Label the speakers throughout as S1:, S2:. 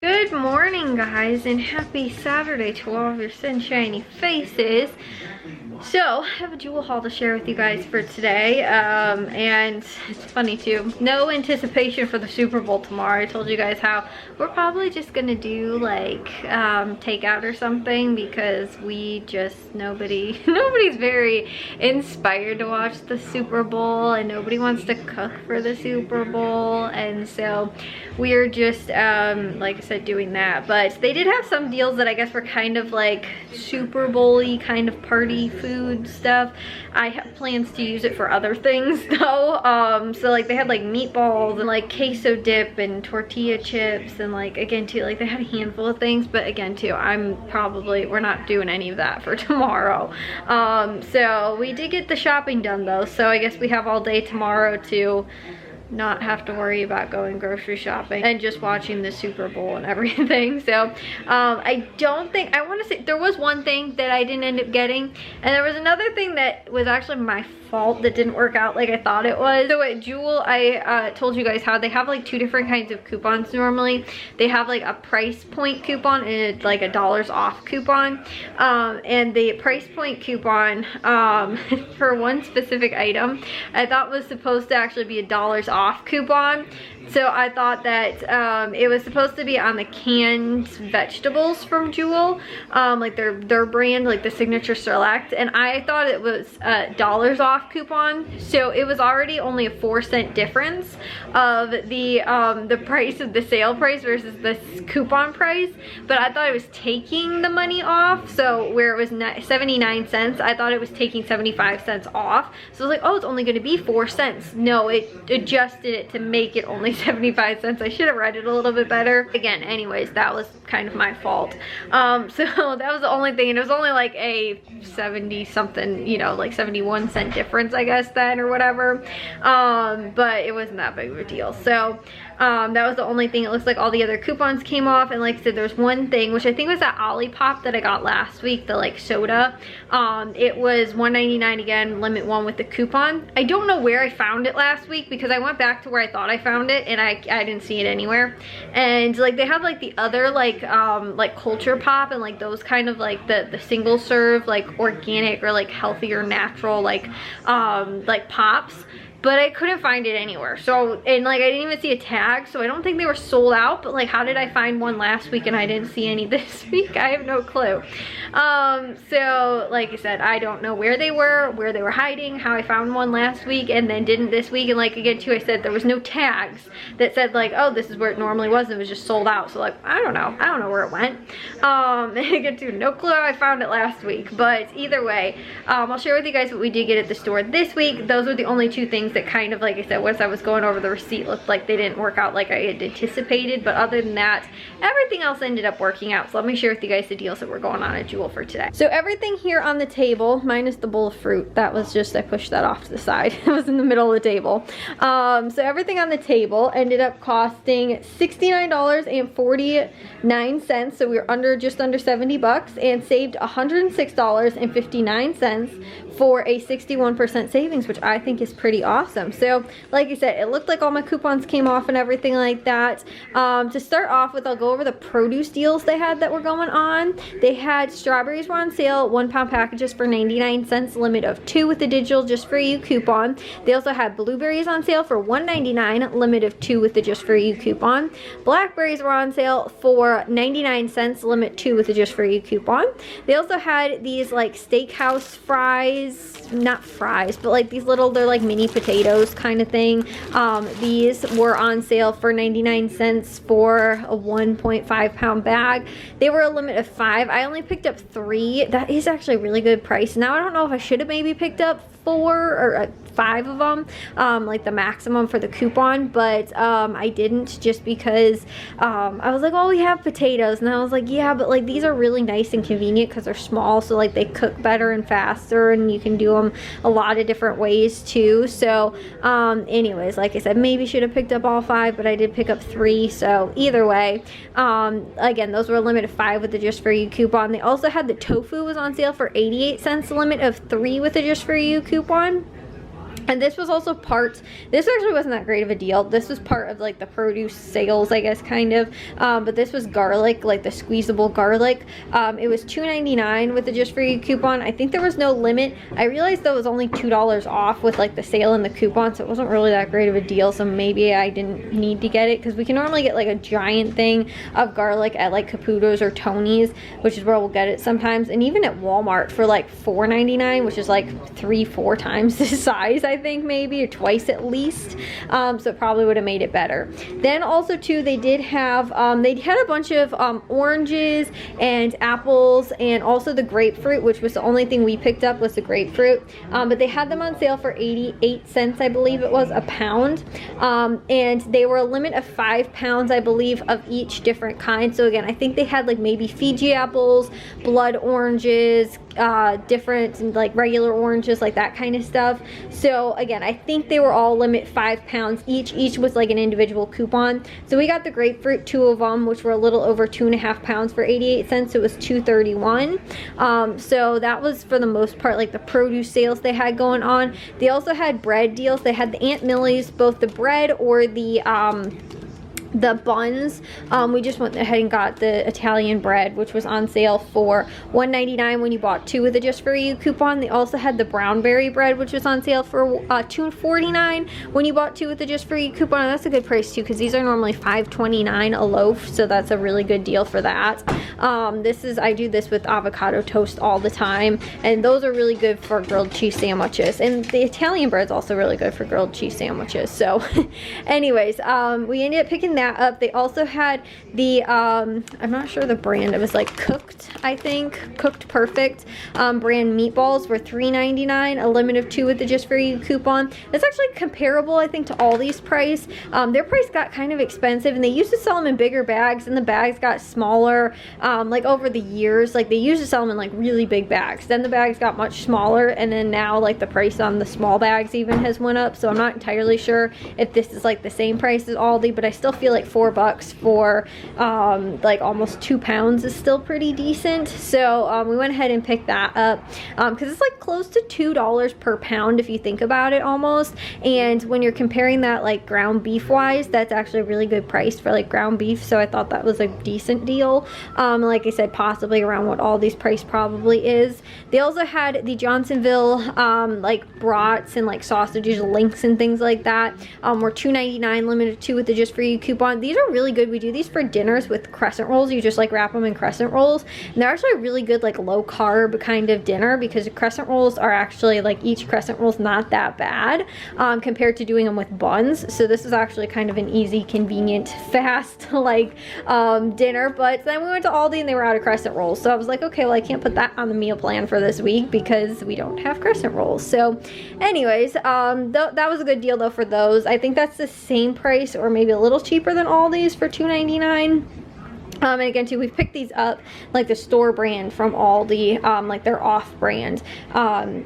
S1: Good morning, guys, and happy Saturday to all of your sunshiny faces. So, I have a jewel haul to share with you guys for today, and it's funny too. No anticipation for the Super Bowl tomorrow. I told you guys how we're probably just gonna do like takeout or something because nobody's very inspired to watch the Super Bowl, and nobody wants to cook for the Super Bowl, and so we're just like I said, doing that. But they did have some deals that I guess were kind of like Super Bowl-y kind of party food stuff. I have plans to use it for other things though. So like they had like meatballs and like queso dip and tortilla chips, and like again too, like they had a handful of things, but again too, we're not doing any of that for tomorrow. So we did get the shopping done though, so I guess we have all day tomorrow to not have to worry about going grocery shopping and just watching the Super Bowl and everything. So I want to say there was one thing that I didn't end up getting, and there was another thing that was actually my fault that didn't work out like I thought it was. So at Jewel, I told you guys how they have like two different kinds of coupons normally. They have like a price point coupon and like a $1 off coupon, and the price point coupon for one specific item I thought was supposed to actually be a $1 off coupon. So I thought that it was supposed to be on the canned vegetables from Jewel, like their brand, like the Signature Select, and I thought it was a $1 off coupon. So it was already only a 4-cent difference of the price of the sale price versus the coupon price, but I thought it was taking the money off. So where it was 79 cents, I thought it was taking 75 cents off. So I was like, oh, it's only going to be 4 cents. No, it adjusted it to make it only 75 cents. I should have read it a little bit better. Again, anyways, that was kind of my fault. So that was the only thing, and it was only like a 70 something, you know, like 71 cent difference, I guess, then or whatever. But it wasn't that big of a deal. So that was the only thing. It looks like all the other coupons came off, and like I said, there's one thing, which I think was that Olipop that I got last week, the like soda. It was $1.99 again, limit 1 with the coupon. I don't know where I found it last week because I went back to where I thought I found it and I didn't see it anywhere. And like they have like the other like Culture Pop and like those kind of like the single serve like organic or like healthier natural like pops, but I couldn't find it anywhere. So, and like I didn't even see a tag, so I don't think they were sold out. But like, how did I find one last week and I didn't see any this week? I have no clue. So like I said, I don't know where they were hiding, how I found one last week and then didn't this week. And like again too, I said there was no tags that said like, oh, this is where it normally was. It was just sold out. So like, I don't know where it went. And again too, no clue how I found it last week. But either way, I'll share with you guys what we did get at the store this week. Those were the only two things that kind of, like I said, once I was going over the receipt, looked like they didn't work out like I had anticipated. But other than that, everything else ended up working out. So let me share with you guys the deals that were going on at Jewel for today. So everything here on the table, minus the bowl of fruit, that was just, I pushed that off to the side. It was in the middle of the table. So everything on the table ended up costing $69.49. So we were just under 70 bucks and saved $106.59 for a 61% savings, which I think is pretty awesome. So like I said, it looked like all my coupons came off and everything like that. To start off with, I'll go over the produce deals they had that were going on. They had strawberries were on sale, 1-pound packages for 99 cents, limit of 2 with the digital just for you coupon. They also had blueberries on sale for $1.99, limit of 2 with the just for you coupon. Blackberries were on sale for 99 cents, limit 2 with the just for you coupon. They also had these like steakhouse fries, not fries, but like these little, they're like mini potatoes kind of thing. These were on sale for 99 cents for a 1.5 pound bag. They were a limit of 5. I only picked up 3. That is actually a really good price. Now I don't know if I should have maybe picked up 4 or 5 of them, like the maximum for the coupon, but I didn't, just because I was like, well, we have potatoes, and I was like, yeah, but like these are really nice and convenient because they're small, so like they cook better and faster, and you can do them a lot of different ways too. So anyways, like I said, maybe should have picked up all 5, but I did pick up 3. So either way, again, those were a limit of 5 with the just for you coupon. They also had the tofu was on sale for 88 cents, limit of 3 with the just for you coupon. And this was also part, this actually wasn't that great of a deal. This was part of like the produce sales, I guess, kind of. But this was garlic, like the squeezable garlic. It was $2.99 with the Just For You coupon. I think there was no limit. I realized that it was only $2 off with like the sale and the coupon, so it wasn't really that great of a deal. So maybe I didn't need to get it, because we can normally get like a giant thing of garlic at like Caputo's or Tony's, which is where we'll get it sometimes. And even at Walmart for like $4.99, which is like 3-4 times the size, I think, maybe, or twice at least. So it probably would have made it better. Then also too, they did have they had a bunch of oranges and apples, and also the grapefruit, which was the only thing we picked up, was the grapefruit. But they had them on sale for 88 cents, I believe it was, a pound. And they were a limit of 5 pounds, I believe, of each different kind. So again, I think they had like maybe Fiji apples, blood oranges, different like regular oranges, like that kind of stuff. So again, I think they were all limit 5 pounds each was like an individual coupon. So we got the grapefruit, 2 of them, which were a little over 2.5 pounds for 88 cents. So it was $2.31. So that was for the most part like the produce sales they had going on. They also had bread deals. They had the Aunt Millie's, both the bread or the buns. We just went ahead and got the Italian bread, which was on sale for $1.99 when you bought 2 with the Just For You coupon. They also had the brownberry bread, which was on sale for $2.49 when you bought 2 with the Just For You coupon. And that's a good price too, because these are normally $5.29 a loaf, so that's a really good deal for that. I do this with avocado toast all the time, and those are really good for grilled cheese sandwiches. And the Italian bread's also really good for grilled cheese sandwiches. So anyways, we ended up picking that up. They also had the I'm not sure the brand, it was like Cooked, I think, Cooked Perfect brand meatballs were $3.99, a limit of 2 with the Just For You coupon. It's actually comparable, I think, to Aldi's price. Their price got kind of expensive, and they used to sell them in bigger bags, and the bags got smaller like over the years. Like they used to sell them in like really big bags, then the bags got much smaller, and then now like the price on the small bags even has went up. So I'm not entirely sure if this is like the same price as Aldi, but I still feel like $4 for like almost 2 pounds is still pretty decent. So we went ahead and picked that up because it's like close to $2 per pound if you think about it, almost. And when you're comparing that like ground beef wise, that's actually a really good price for like ground beef. So I thought that was a decent deal. Like I said, possibly around what Aldi's price probably is. They also had the Johnsonville like brats and like sausages, links and things like that were $2.99, limited 2 with the Just For You coupon. These are really good. We do these for dinners with crescent rolls. You just like wrap them in crescent rolls, and they're actually a really good like low carb kind of dinner, because crescent rolls are actually like, each crescent roll is not that bad compared to doing them with buns. So this is actually kind of an easy, convenient, fast like dinner. But then we went to Aldi and they were out of crescent rolls, so I was like, okay, well I can't put that on the meal plan for this week because we don't have crescent rolls. So anyways, that was a good deal though for those. I think that's the same price or maybe a little cheaper than Aldi's for $2.99. And again too, we've picked these up like the store brand from Aldi, like their off brand,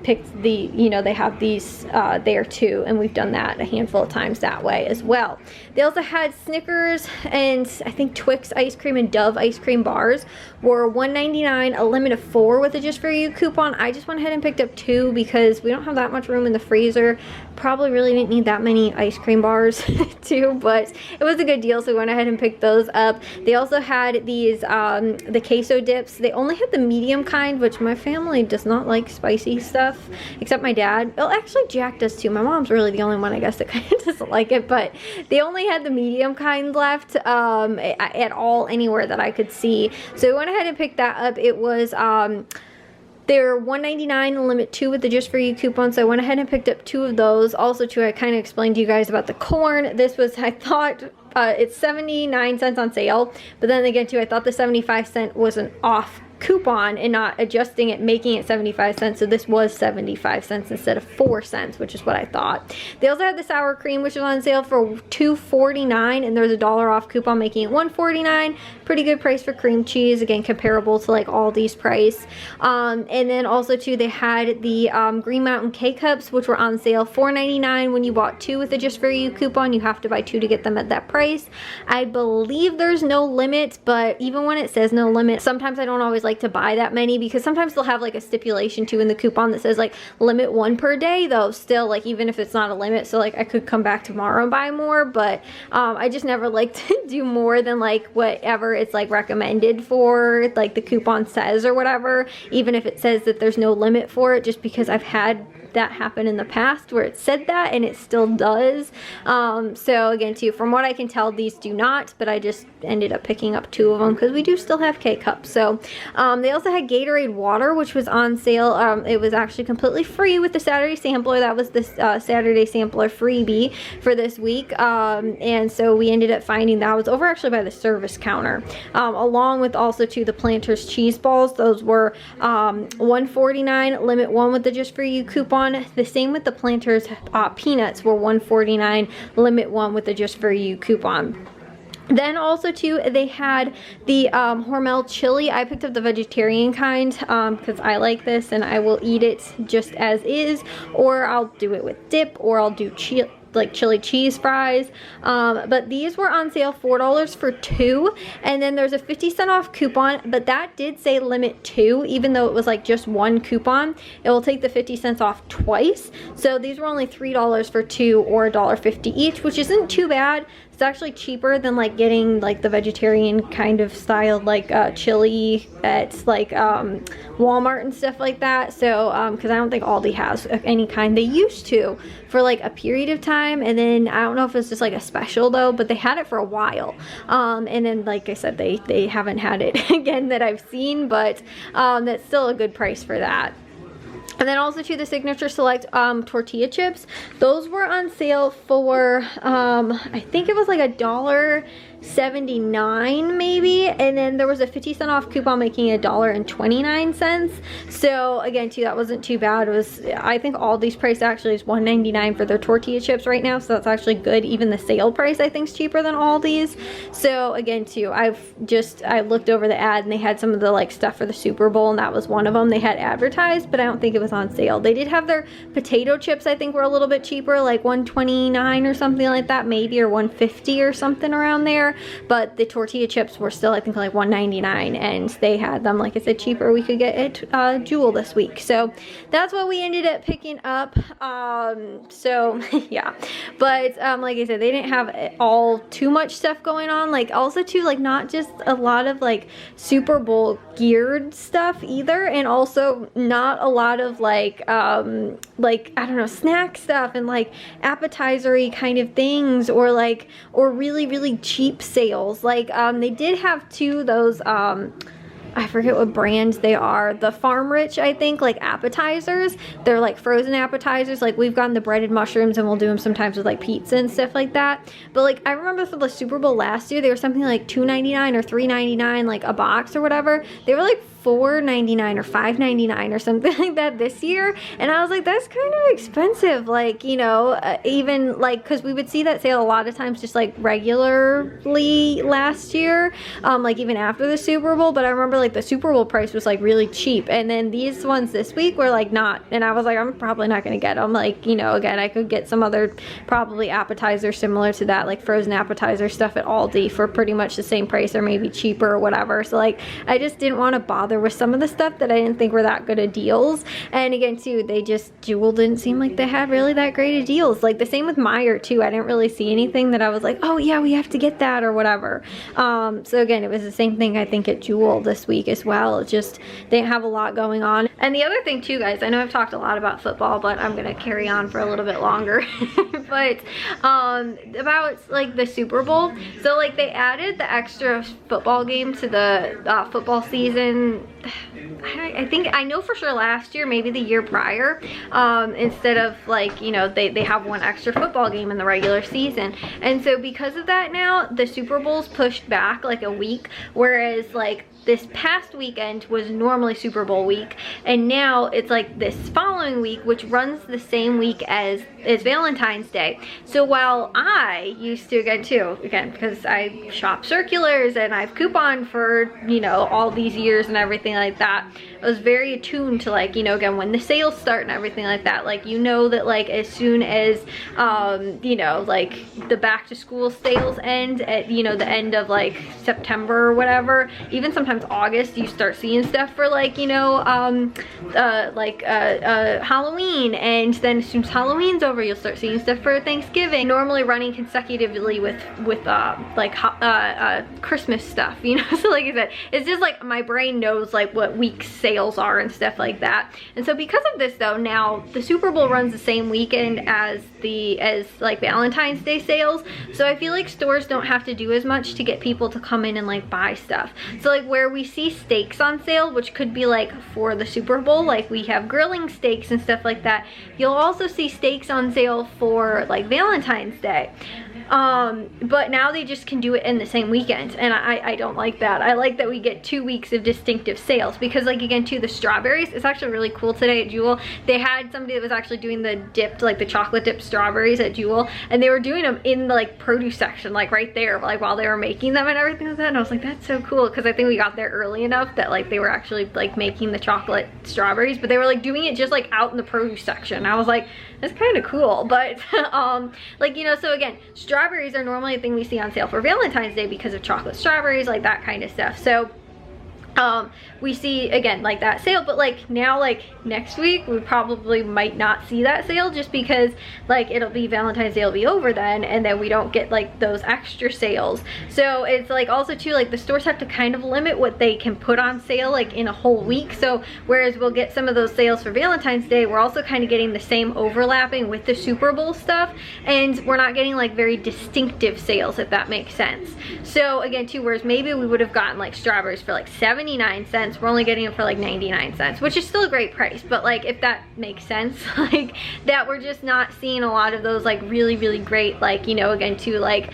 S1: picked the, you know, they have these there too, and we've done that a handful of times that way as well. They also had Snickers and I think Twix ice cream and Dove ice cream bars were $1.99, a limit of 4 with a Just For You coupon. I just went ahead and picked up 2 because we don't have that much room in the freezer. Probably really didn't need that many ice cream bars too, but it was a good deal, so we went ahead and picked those up. They also had these the queso dips. They only had the medium kind, which my family does not like spicy stuff, except my dad. Well, actually Jack does too. My mom's really the only one, I guess, that kind of doesn't like it, but they only had the medium kind left at all anywhere that I could see. So we went ahead and picked that up. It was they're $1.99, limit 2 with the Just For You coupon, so I went ahead and picked up 2 of those. Also too, I kind of explained to you guys about the corn. This was, I thought, it's 79 cents on sale, but then again too, I thought the 75-cent was an off coupon and not adjusting it, making it 75 cents. So this was 75 cents instead of 4 cents, which is what I thought. They also had the sour cream, which was on sale for $2.49, and there's a $1 off coupon, making it $1.49. Pretty good price for cream cheese. Again, comparable to like Aldi's price. And then also too, they had the Green Mountain K-Cups, which were on sale $4.99 when you bought 2 with the Just For You coupon. You have to buy 2 to get them at that price. I believe there's no limit, but even when it says no limit, sometimes I don't always like like to buy that many, because sometimes they'll have like a stipulation too in the coupon that says like limit 1 per day, though still, like, even if it's not a limit, so like I could come back tomorrow and buy more, but I just never like to do more than like whatever it's like recommended for, like the coupon says or whatever, even if it says that there's no limit for it, just because I've had that happen in the past where it said that and it still does. So again too, from what I can tell, these do not, but I just ended up picking up 2 of them because we do still have K-Cups. So they also had Gatorade water, which was on sale. It was actually completely free with the Saturday sampler. That was the Saturday sampler freebie for this week, and so we ended up finding that was over actually by the service counter, along with also to the Planters cheese balls. Those were $1.49, limit 1 with the just for you coupon. The same with the Planters peanuts were $1.49, limit 1 with the just for you coupon. Then also too, they had the Hormel chili. I picked up the vegetarian kind because I like this and I will eat it just as is, or I'll do it with dip, or I'll do like chili cheese fries, but these were on sale $4 for 2, and then there's a 50-cent off coupon, but that did say limit 2, even though it was like just 1 coupon. It will take the 50 cents off twice, so these were only $3 for 2, or $1.50 each, which isn't too bad. It's actually cheaper than like getting like the vegetarian kind of style like chili at like Walmart and stuff like that. So because I don't think Aldi has any kind. They used to for like a period of time, and then I don't know if it's just like a special though, but they had it for a while, and then like I said, they haven't had it again that I've seen, but that's still a good price for that. And then also to the Signature Select tortilla chips. Those were on sale for, I think it was like $1.79 maybe. And then there was a 50-cent off coupon making $1.29. So again, too, that wasn't too bad. It was, I think Aldi's price actually is $1.99 for their tortilla chips right now. So that's actually good. Even the sale price I think is cheaper than Aldi's. So again, too, I looked over the ad and they had some of the like stuff for the Super Bowl, and that was one of them they had advertised, but I don't think it was on sale. They did have their potato chips, I think were a little bit cheaper, like $1.29 or something like that, maybe, or $1.50 or something around there, but the tortilla chips were still I think like $1.99, and they had them, like I said, cheaper. We could get at Jewel this week, so that's what we ended up picking up. So yeah, but like I said, they didn't have all too much stuff going on, like also too, like not just a lot of like Super Bowl geared stuff either, and also not a lot of like I don't know, snack stuff and like appetizer-y kind of things, or really cheap sales. Like they did have 2 of those I forget what brands they are, the Farm Rich, I think, like appetizers. They're like frozen appetizers. Like we've gotten the breaded mushrooms and we'll do them sometimes with like pizza and stuff like that. But like I remember for the Super Bowl last year, they were something like $2.99 or $3.99 like a box or whatever. They were like $4.99 or $5.99 or something like that this year, and I was like, that's kind of expensive, like, you know, even like, because we would see that sale a lot of times just like regularly last year, like even after the Super Bowl. But I remember like the Super Bowl price was like really cheap, and then these ones this week were like not, and I was like, I'm probably not gonna get them. Like, you know, again, I could get some other probably appetizer similar to that, like frozen appetizer stuff at Aldi for pretty much the same price or maybe cheaper or whatever. So like I just didn't want to bother with some of the stuff that I didn't think were that good of deals. And again too, Jewel didn't seem like they had really that great of deals. Like the same with Meijer too. I didn't really see anything that I was like, oh yeah, we have to get that or whatever. So again, it was the same thing I think at Jewel this week as well. It just, they didn't have a lot going on. And the other thing too, guys, I know I've talked a lot about football, but I'm gonna carry on for a little bit longer. But about like the Super Bowl, so like they added the extra football game to the football season. I think, I know for sure last year, maybe the year prior, instead of like, you know, they have one extra football game in the regular season. And so because of that now, the Super Bowl's pushed back like a week, whereas like this past weekend was normally Super Bowl week, and now it's like this following week, which runs the same week as Valentine's Day. So while I used to, again because I shop circulars and I've couponed for, you know, all these years and everything like that, I was very attuned to like, you know, again, when the sales start and everything like that, like, you know, that like as soon as you know, like the back to school sales end at, you know, the end of like September or whatever, even sometimes sometimes August you start seeing stuff for like, you know, Halloween, and then as soon as Halloween's over you'll start seeing stuff for Thanksgiving, normally running consecutively with Christmas stuff, you know. So like I said, it's just like my brain knows like what week's sales are and stuff like that. And so because of this though, now the Super Bowl runs the same weekend as like Valentine's Day sales, so I feel like stores don't have to do as much to get people to come in and like buy stuff. So like where we see steaks on sale, which could be like for the Super Bowl, like we have grilling steaks and stuff like that, you'll also see steaks on sale for like Valentine's Day. But now they just can do it in the same weekend, and I don't like that. I like that we get 2 weeks of distinctive sales, because like again too, the strawberries, it's actually really cool today at Jewel. They had somebody that was actually doing the dipped, like the chocolate dipped strawberries at Jewel, and they were doing them in the like produce section, like right there, like while they were making them and everything like that. And I was like, that's so cool, because I think we got there early enough that like they were actually like making the chocolate strawberries, but they were like doing it just like out in the produce section. I was like, that's kind of cool. But like, you know, so again, strawberries are normally a thing we see on sale for Valentine's Day because of chocolate strawberries, like that kind of stuff. So we see again like that sale, but like now like next week we probably might not see that sale, just because like it'll be Valentine's Day will be over then, and then we don't get like those extra sales. So it's like also too, like the stores have to kind of limit what they can put on sale like in a whole week. So whereas we'll get some of those sales for Valentine's Day, we're also kind of getting the same overlapping with the Super Bowl stuff, and we're not getting like very distinctive sales, if that makes sense. So again too, whereas maybe we would have gotten like strawberries for like 79 cents, we're only getting it for like 99 cents, which is still a great price. But like, if that makes sense, like that we're just not seeing a lot of those like really great, like, you know, again too, like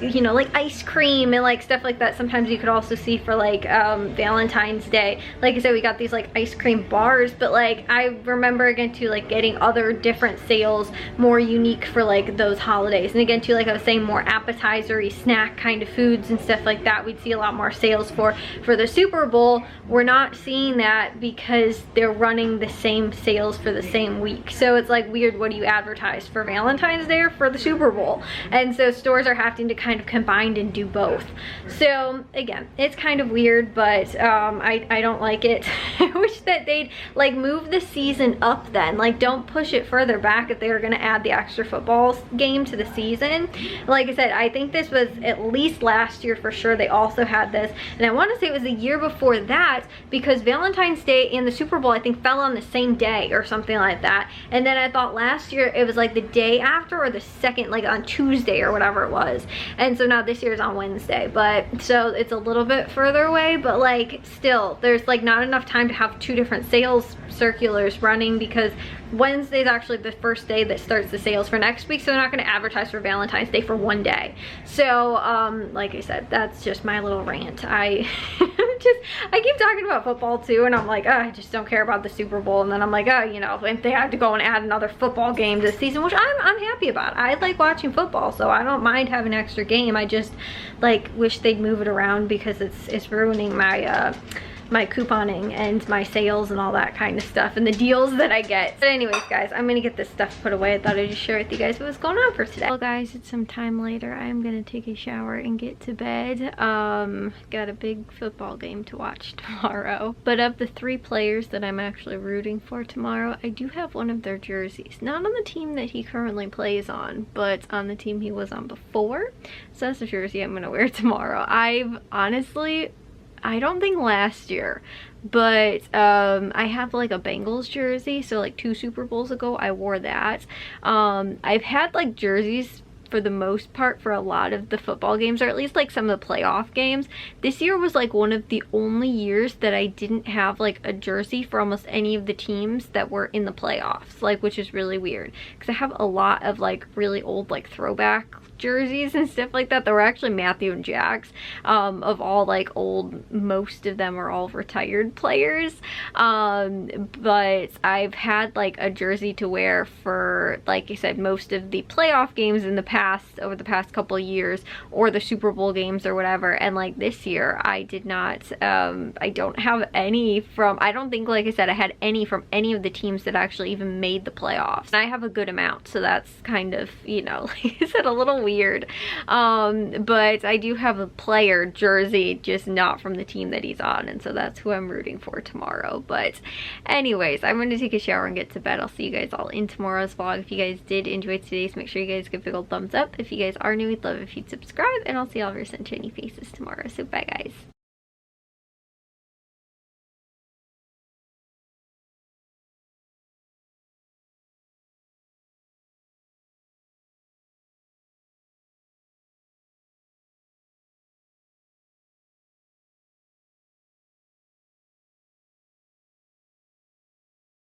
S1: you know, like ice cream and like stuff like that. Sometimes you could also see for like Valentine's Day, like I said, we got these like ice cream bars, but like I remember again too, like getting other different sales more unique for like those holidays. And again too, like I was saying, more appetizer-y snack kind of foods and stuff like that, we'd see a lot more sales for the Super Bowl. We're not seeing that because they're running the same sales for the same week. So it's like weird, what do you advertise for Valentine's Day or for the Super Bowl? And so stores are having to kind of combine and do both. So again, it's kind of weird, but I don't like it. I wish that they'd like move the season up then, like don't push it further back if they were going to add the extra football game to the season. Like I said, I think this was at least last year for sure they also had this, and I want to say it was the year before that, because Valentine's Day and the Super Bowl I think fell on the same day or something like that. And then I thought last year it was like the day after or the second, like on Tuesday or whatever it was. And so now this year is on Wednesday, but so it's a little bit further away, but like still there's like not enough time to have 2 different sales circulars running, because Wednesday is actually the first day that starts the sales for next week, so they're not going to advertise for Valentine's Day for one day. So like I said, that's just my little rant. I keep talking about football too, and I'm like, oh, I just don't care about the Super Bowl. And then I'm like, oh, you know, if they have to go and add another football game this season, which I'm happy about. I like watching football, so I don't mind having an extra game. I just like wish they'd move it around, because it's ruining my my couponing and my sales and all that kind of stuff and the deals that I get. But anyways guys, I'm gonna get this stuff put away. I thought I'd just share with you guys what was going on for today. Well guys, it's some time later. I'm gonna take a shower and get to bed. Got a big football game to watch tomorrow. But of the 3 players that I'm actually rooting for tomorrow, I do have one of their jerseys. Not on the team that he currently plays on, but on the team he was on before. So that's the jersey I'm gonna wear tomorrow. I don't think last year, but I have like a Bengals jersey, so like 2 Super Bowls ago I wore that. I've had like jerseys for the most part for a lot of the football games, or at least like some of the playoff games. This year was like one of the only years that I didn't have like a jersey for almost any of the teams that were in the playoffs, like, which is really weird, because I have a lot of like really old like throwback jerseys and stuff like that. They were actually Matthew and Jack's, of all like old, most of them are all retired players, but I've had like a jersey to wear for, like I said, most of the playoff games in the past over the past couple of years, or the Super Bowl games or whatever. And like this year, I did not, I don't have any from, I don't think, like I said, I had any from any of the teams that actually even made the playoffs. And I have a good amount, so that's kind of, you know, like I said, a little weird. But I do have a player jersey, just not from the team that he's on, and so that's who I'm rooting for tomorrow. But anyways, I'm going to take a shower and get to bed. I'll see you guys all in tomorrow's vlog. If you guys did enjoy today's, make sure you guys give a big old thumbs up. If you guys are new, we'd love if you'd subscribe, and I'll see all of your sunshiny faces tomorrow. So bye guys.